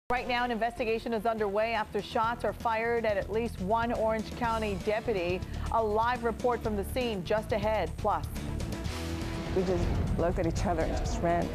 Right now, an investigation is underway after shots are fired at least one Orange County deputy. A live report from the scene just ahead. Plus, we just looked at each other and just ran.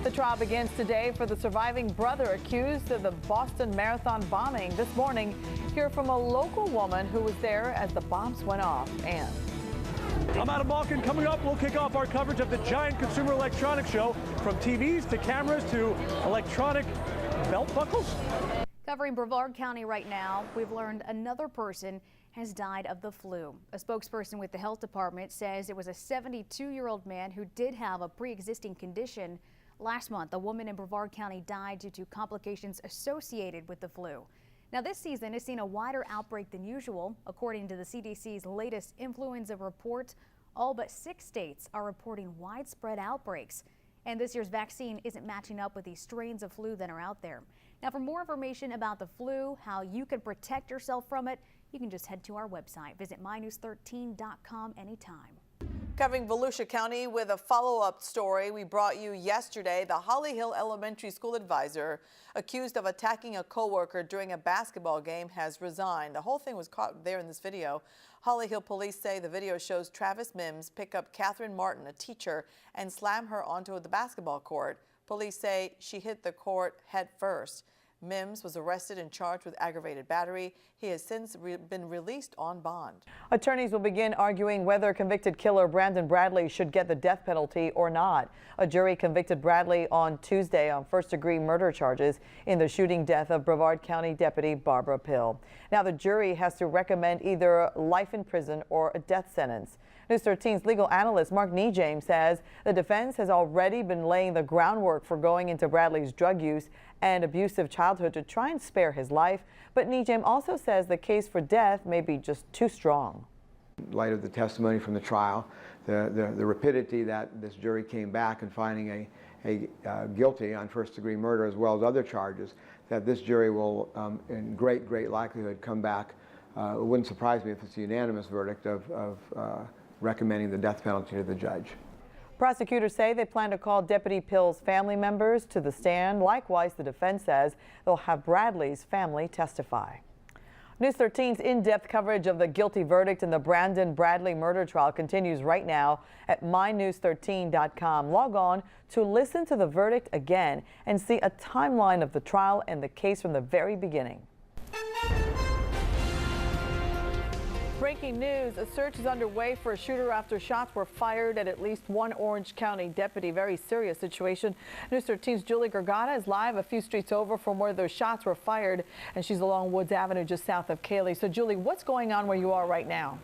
The trial begins today for the surviving brother accused of the Boston Marathon bombing. This morning, hear from a local woman who was there as the bombs went off. And I'm Adam Malkin. Coming up, we'll kick off our coverage of the giant consumer electronics show, from TVs to cameras to electronic belt buckles. Covering Brevard County right now, we've learned another person has died of the flu. A spokesperson with the health department says it was a 72-year-old man who did have a pre-existing condition. Last month, a woman in Brevard County died due to complications associated with the flu. Now, this season has seen a wider outbreak than usual. According to the CDC's latest influenza report, all but 6 states are reporting widespread outbreaks. And this year's vaccine isn't matching up with these strains of flu that are out there. Now, for more information about the flu, how you can protect yourself from it, you can just head to our website. Visit mynews13.com anytime. covering Volusia County with a follow-up story we brought you yesterday. The Holly Hill Elementary School advisor accused of attacking a coworker during a basketball game has resigned. The whole thing was caught there in this video. Holly Hill police say the video shows Travis Mims pick up Catherine Martin, a teacher, and slam her onto the basketball court. Police say she hit the court head first. Mims was arrested and charged with aggravated battery. He has since been released on bond. Attorneys will begin arguing whether convicted killer Brandon Bradley should get the death penalty or not. A jury convicted Bradley on Tuesday on first-degree murder charges in the shooting death of Brevard County Deputy Barbara Pill. Now the jury has to recommend either life in prison or a death sentence. News 13's legal analyst Mark Niejames says the defense has already been laying the groundwork for going into Bradley's drug use and abusive childhood to try and spare his life. But Niejames also says the case for death may be just too strong. In light of the testimony from the trial, the rapidity that this jury came back and finding a guilty on first-degree murder as well as other charges, that this jury will, in great likelihood, come back. It wouldn't surprise me if it's a unanimous verdict of recommending the death penalty to the judge. Prosecutors say they plan to call Deputy Pill's family members to the stand. Likewise, the defense says they'll have Bradley's family testify. News 13's in-depth coverage of the guilty verdict in the Brandon Bradley murder trial continues right now at mynews13.com. Log on to listen to the verdict again and see a timeline of the trial and the case from the very beginning. Breaking news, a search is underway for a shooter after shots were fired at least one Orange County deputy. Very serious situation. News 13's Julie Gergata is live a few streets over from where those shots were fired, and she's along Woods Avenue just south of Cayley. So Julie, what's going on where you are right now?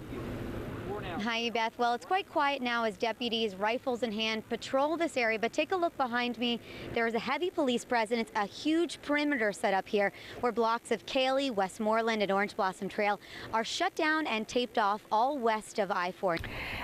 Hi, Beth. Well, it's quite quiet now as deputies, rifles in hand, patrol this area. But take a look behind me. There is a heavy police presence, a huge perimeter set up here where blocks of Cayley, Westmoreland, and Orange Blossom Trail are shut down and taped off all west of I-4.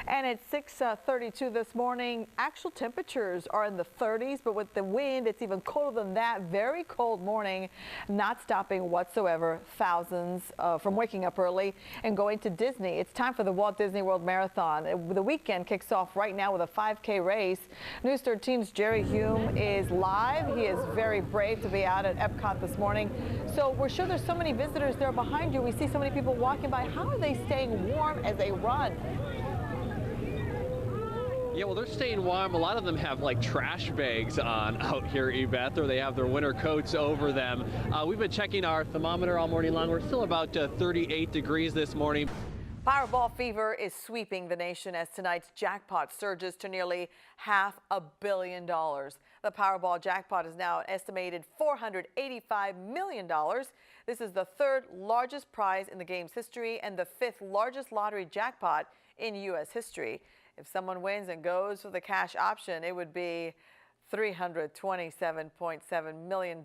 And at 6:32 this morning, actual temperatures are in the 30s, but with the wind, it's even colder than that. Very cold morning, not stopping whatsoever. Thousands from waking up early and going to Disney. It's time for the Walt Disney World Marathon. The weekend kicks off right now with a 5K race. News 13's Jerry Hume is live. He is very brave to be out at Epcot this morning. So we're sure there's so many visitors there behind you. We see so many people walking by. How are they staying warm as they run? Yeah, well, they're staying warm. A lot of them have like trash bags on out here, Yvette, or they have their winter coats over them. We've been checking our thermometer all morning long. We're still about 38 degrees this morning. Powerball fever is sweeping the nation as tonight's jackpot surges to nearly $500 million. The Powerball jackpot is now an estimated $485 million. This is the third largest prize in the game's history and the fifth largest lottery jackpot in U.S. history. If someone wins and goes for the cash option, it would be $327.7 million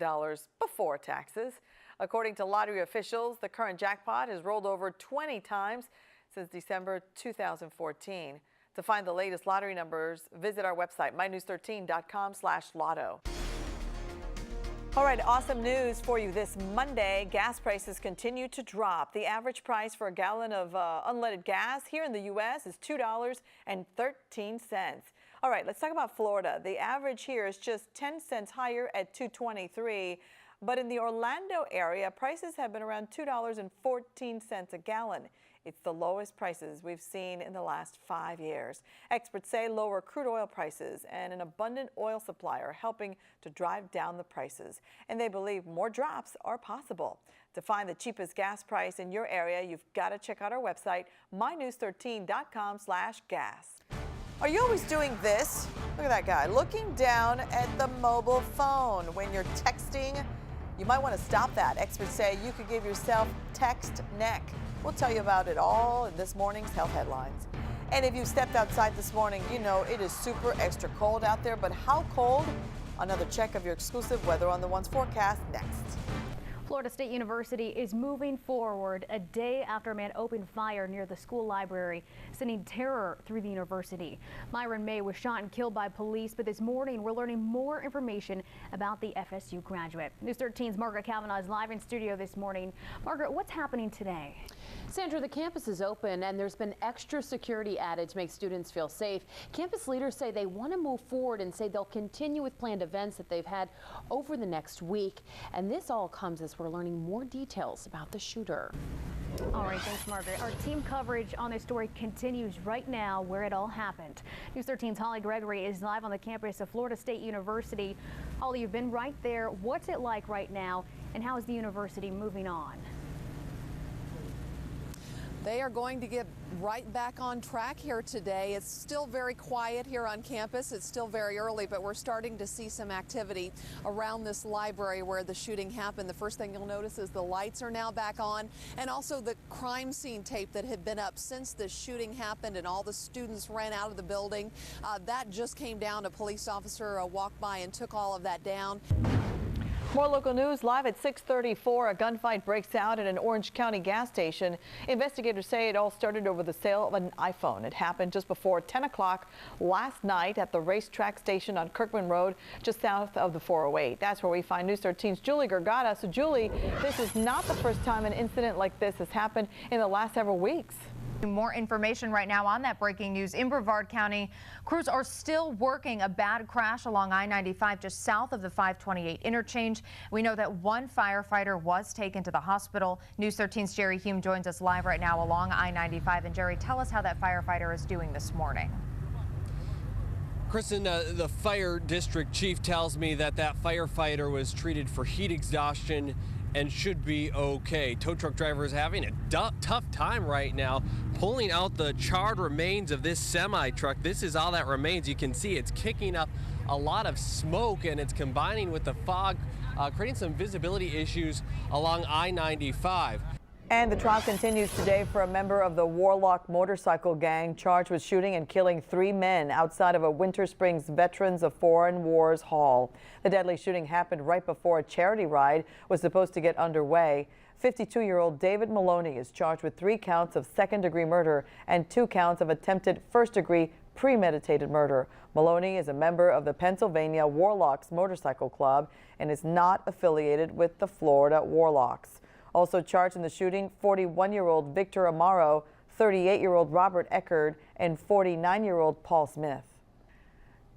before taxes. According to lottery officials, the current jackpot has rolled over 20 times since December 2014. To find the latest lottery numbers, visit our website, mynews13.com/lotto. All right, awesome news for you this Monday. Gas prices continue to drop. The average price for a gallon of unleaded gas here in the U.S. is $2.13. All right, let's talk about Florida. The average here is just 10 cents higher at $2.23, but in the Orlando area, prices have been around $2.14 a gallon. It's the lowest prices we've seen in the last 5 years. Experts say lower crude oil prices and an abundant oil supply are helping to drive down the prices, and they believe more drops are possible. To find the cheapest gas price in your area, you've got to check out our website, mynews13.com/gas. Are you always doing this? Look at that guy looking down at the mobile phone when you're texting. You might want to stop that. Experts say you could give yourself text neck. We'll tell you about it all in this morning's health headlines. And if you stepped outside this morning, you know it is super extra cold out there, but how cold? Another check of your exclusive Weather on the One's forecast next. Florida State University is moving forward a day after a man opened fire near the school library, sending terror through the university. Myron May was shot and killed by police, but this morning we're learning more information about the FSU graduate. News 13's Margaret Kavanaugh is live in studio this morning. Margaret, what's happening today? Sandra, the campus is open and there's been extra security added to make students feel safe. Campus leaders say they want to move forward and say they'll continue with planned events that they've had over the next week. And this all comes as we're learning more details about the shooter. All right, thanks, Margaret. Our team coverage on this story continues right now where it all happened. News 13's Holly Gregory is live on the campus of Florida State University. Holly, you've been right there. What's it like right now, and how is the university moving on? They are going to get right back on track here today. It's still very quiet here on campus. It's still very early, but we're starting to see some activity around this library where the shooting happened. The first thing you'll notice is the lights are now back on, and also the crime scene tape that had been up since the shooting happened and all the students ran out of the building. That just came down. A police officer walked by and took all of that down. More local news live at 6:34. A gunfight breaks out at an Orange County gas station. Investigators say it all started over the sale of an iPhone. It happened just before 10 o'clock last night at the racetrack station on Kirkman Road, just south of the 408. That's where we find News 13's Julie Gergata. So, Julie, this is not the first time an incident like this has happened in the last several weeks. More information right now on that breaking news. In Brevard County, crews are still working a bad crash along I-95 just south of the 528 interchange. We know that one firefighter was taken to the hospital. News 13's Jerry Hume joins us live right now along I-95. And Jerry, tell us how that firefighter is doing this morning. Kristen, the fire district chief tells me that firefighter was treated for heat exhaustion and should be okay. Tow truck driver is having a tough time right now pulling out the charred remains of this semi truck. This is all that remains. You can see it's kicking up a lot of smoke and it's combining with the fog, creating some visibility issues along I-95. And the trial continues today for a member of the Warlock motorcycle gang charged with shooting and killing 3 men outside of a Winter Springs Veterans of Foreign Wars hall. The deadly shooting happened right before a charity ride was supposed to get underway. 52-year-old David Maloney is charged with 3 counts of second-degree murder and 2 counts of attempted first-degree premeditated murder. Maloney is a member of the Pennsylvania Warlocks Motorcycle Club and is not affiliated with the Florida Warlocks. Also charged in the shooting, 41-year-old Victor Amaro, 38-year-old Robert Eckerd, and 49-year-old Paul Smith.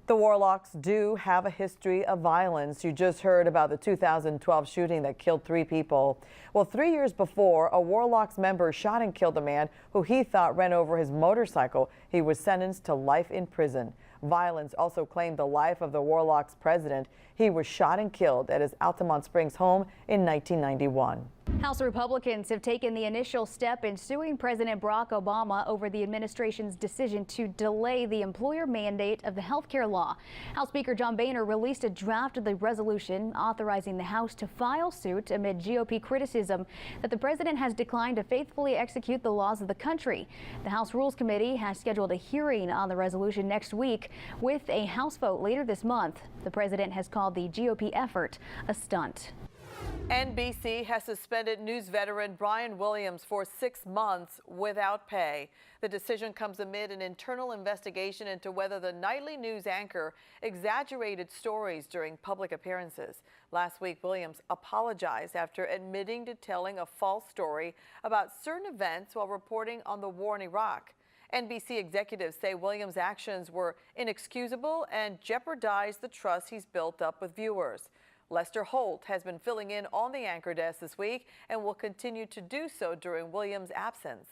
The Warlocks do have a history of violence. You just heard about the 2012 shooting that killed 3 people. Well, 3 years before, a Warlocks member shot and killed a man who he thought ran over his motorcycle. He was sentenced to life in prison. Violence also claimed the life of the Warlocks president. He was shot and killed at his Altamont Springs home in 1991. House Republicans have taken the initial step in suing President Barack Obama over the administration's decision to delay the employer mandate of the health care law. House Speaker John Boehner released a draft of the resolution authorizing the House to file suit amid GOP criticism that the president has declined to faithfully execute the laws of the country. The House Rules Committee has scheduled a hearing on the resolution next week with a House vote later this month. The president has called the GOP effort a stunt. NBC has suspended news veteran Brian Williams for 6 months without pay. The decision comes amid an internal investigation into whether the nightly news anchor exaggerated stories during public appearances. Last week, Williams apologized after admitting to telling a false story about certain events while reporting on the war in Iraq. NBC executives say Williams' actions were inexcusable and jeopardized the trust he's built up with viewers. Lester Holt has been filling in on the anchor desk this week and will continue to do so during Williams' absence.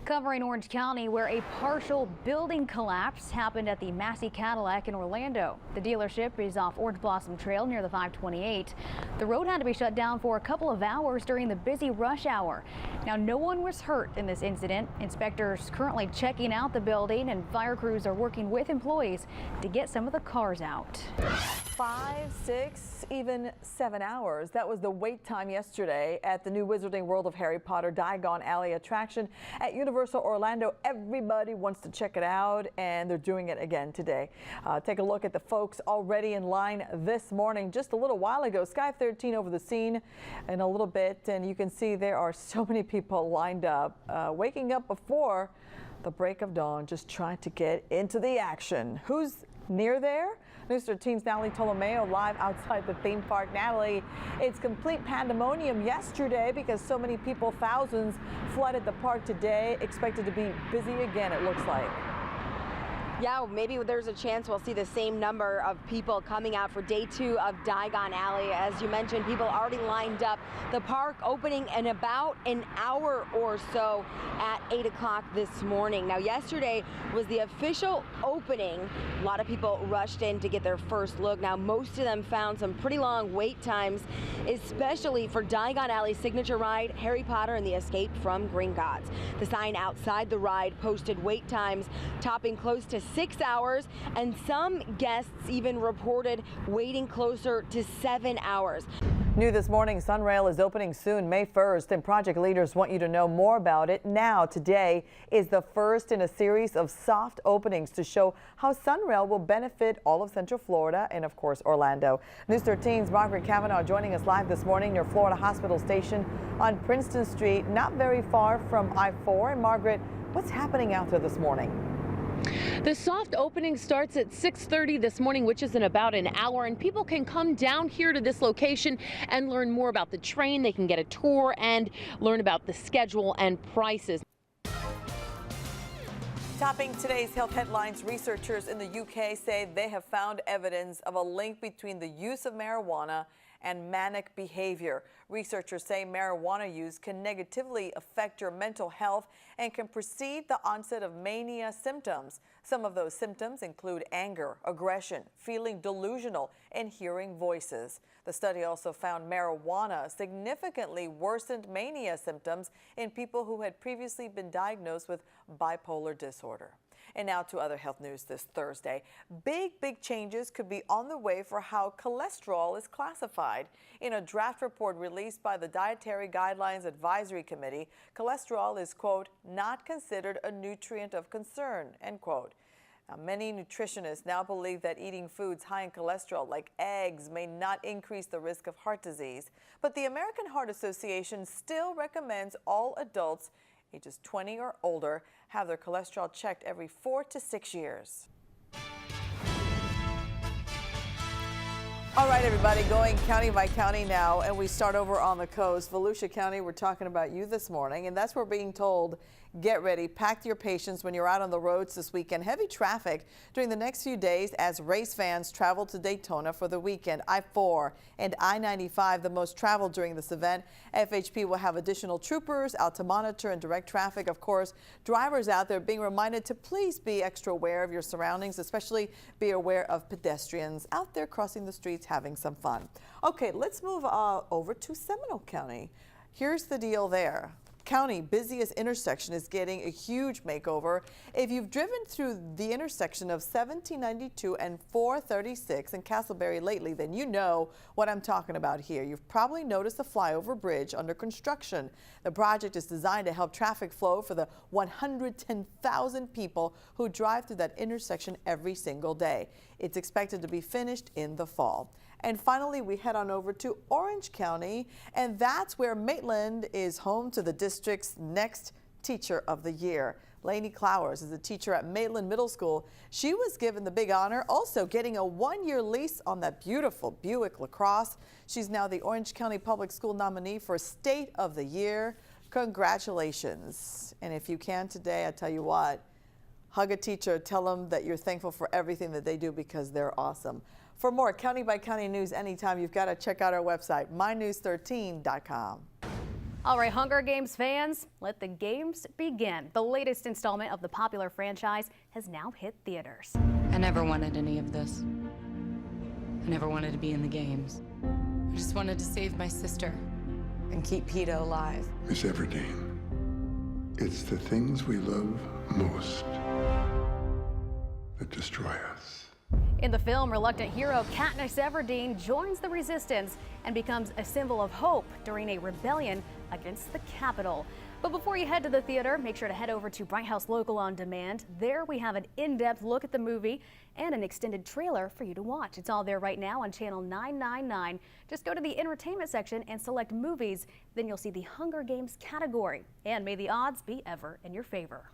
Covering Orange County, where a partial building collapse happened at the Massey Cadillac in Orlando. The dealership is off Orange Blossom Trail near the 528. The road had to be shut down for a couple of hours during the busy rush hour. Now, no one was hurt in this incident. Inspectors currently checking out the building, and fire crews are working with employees to get some of the cars out. 5, 6, even 7 hours. That was the wait time yesterday at the new Wizarding World of Harry Potter Diagon Alley attraction at Universal Orlando. Everybody wants to check it out, and they're doing it again today. Take a look at the folks already in line this morning. Just a little while ago, Sky 13 over the scene in a little bit, and you can see there are so many people lined up, waking up before the break of dawn, just trying to get into the action. Who's near there? News 13's Natalie Tolomeo live outside the theme park. Natalie, it's complete pandemonium yesterday because so many people, thousands, flooded the park today. Expected to be busy again, it looks like. Yeah, maybe there's a chance we'll see the same number of people coming out for day 2 of Diagon Alley. As you mentioned, people already lined up. The park opening in about an hour or so at 8 o'clock this morning. Now, yesterday was the official opening. A lot of people rushed in to get their first look. Now, most of them found some pretty long wait times, especially for Diagon Alley's signature ride, Harry Potter and the Escape from Gringotts. The sign outside the ride posted wait times topping close to 6 hours, and some guests even reported waiting closer to 7 hours. New this morning, Sunrail is opening soon, May 1st, and project leaders want you to know more about it now. Today is the first in a series of soft openings to show how Sunrail will benefit all of Central Florida and, of course, Orlando. News 13's Margaret Kavanaugh joining us live this morning near Florida Hospital Station on Princeton Street, not very far from I-4. And Margaret, what's happening out there this morning? The soft opening starts at 6:30 this morning, which is in about an hour, and people can come down here to this location and learn more about the train. They can get a tour and learn about the schedule and prices. Topping today's health headlines, researchers in the UK say they have found evidence of a link between the use of marijuana and manic behavior. Researchers say marijuana use can negatively affect your mental health and can precede the onset of mania symptoms. Some of those symptoms include anger, aggression, feeling delusional, and hearing voices. The study also found marijuana significantly worsened mania symptoms in people who had previously been diagnosed with bipolar disorder. And now to other health news this Thursday. Big changes could be on the way for how cholesterol is classified. In a draft report released by the Dietary Guidelines Advisory Committee, cholesterol is, quote, not considered a nutrient of concern, end quote. Now, many nutritionists now believe that eating foods high in cholesterol, like eggs, may not increase the risk of heart disease. But the American Heart Association still recommends all adults ages 20 or older have their cholesterol checked every 4 to 6 years. All right, everybody, going county by county now, and we start over on the coast. Volusia County, we're talking about you this morning, and that's where we're being told, get ready, pack your patience when you're out on the roads this weekend. Heavy traffic during the next few days as race fans travel to Daytona for the weekend. I-4 and I-95, the most traveled during this event. FHP will have additional troopers out to monitor and direct traffic. Of course, drivers out there being reminded to please be extra aware of your surroundings, especially be aware of pedestrians out there crossing the streets having some fun. Okay, let's move over to Seminole County. Here's the deal there. County busiest intersection is getting a huge makeover. If you've driven through the intersection of 1792 and 436 in Castleberry lately, then you know what I'm talking about here. You've probably noticed the flyover bridge under construction. The project is designed to help traffic flow for the 110,000 people who drive through that intersection every single day. It's expected to be finished in the fall. And finally, we head on over to Orange County, and that's where Maitland is home to the district's next Teacher of the Year. Lainey Clowers is a teacher at Maitland Middle School. She was given the big honor, also getting a 1-year lease on that beautiful Buick LaCrosse. She's now the Orange County Public School nominee for State of the Year. Congratulations. And if you can today, I tell you what, hug a teacher, tell them that you're thankful for everything that they do because they're awesome. For more county by county news anytime, you've got to check out our website, mynews13.com. All right, Hunger Games fans, let the games begin. The latest installment of the popular franchise has now hit theaters. I never wanted any of this. I never wanted to be in the games. I just wanted to save my sister and keep PETA alive. Miss Everdeen, it's the things we love most that destroy us. In the film, reluctant hero Katniss Everdeen joins the resistance and becomes a symbol of hope during a rebellion against the Capitol. But before you head to the theater, make sure to head over to Bright House Local on Demand. There we have an in-depth look at the movie and an extended trailer for you to watch. It's all there right now on channel 999. Just go to the entertainment section and select movies. Then you'll see the Hunger Games category. And may the odds be ever in your favor.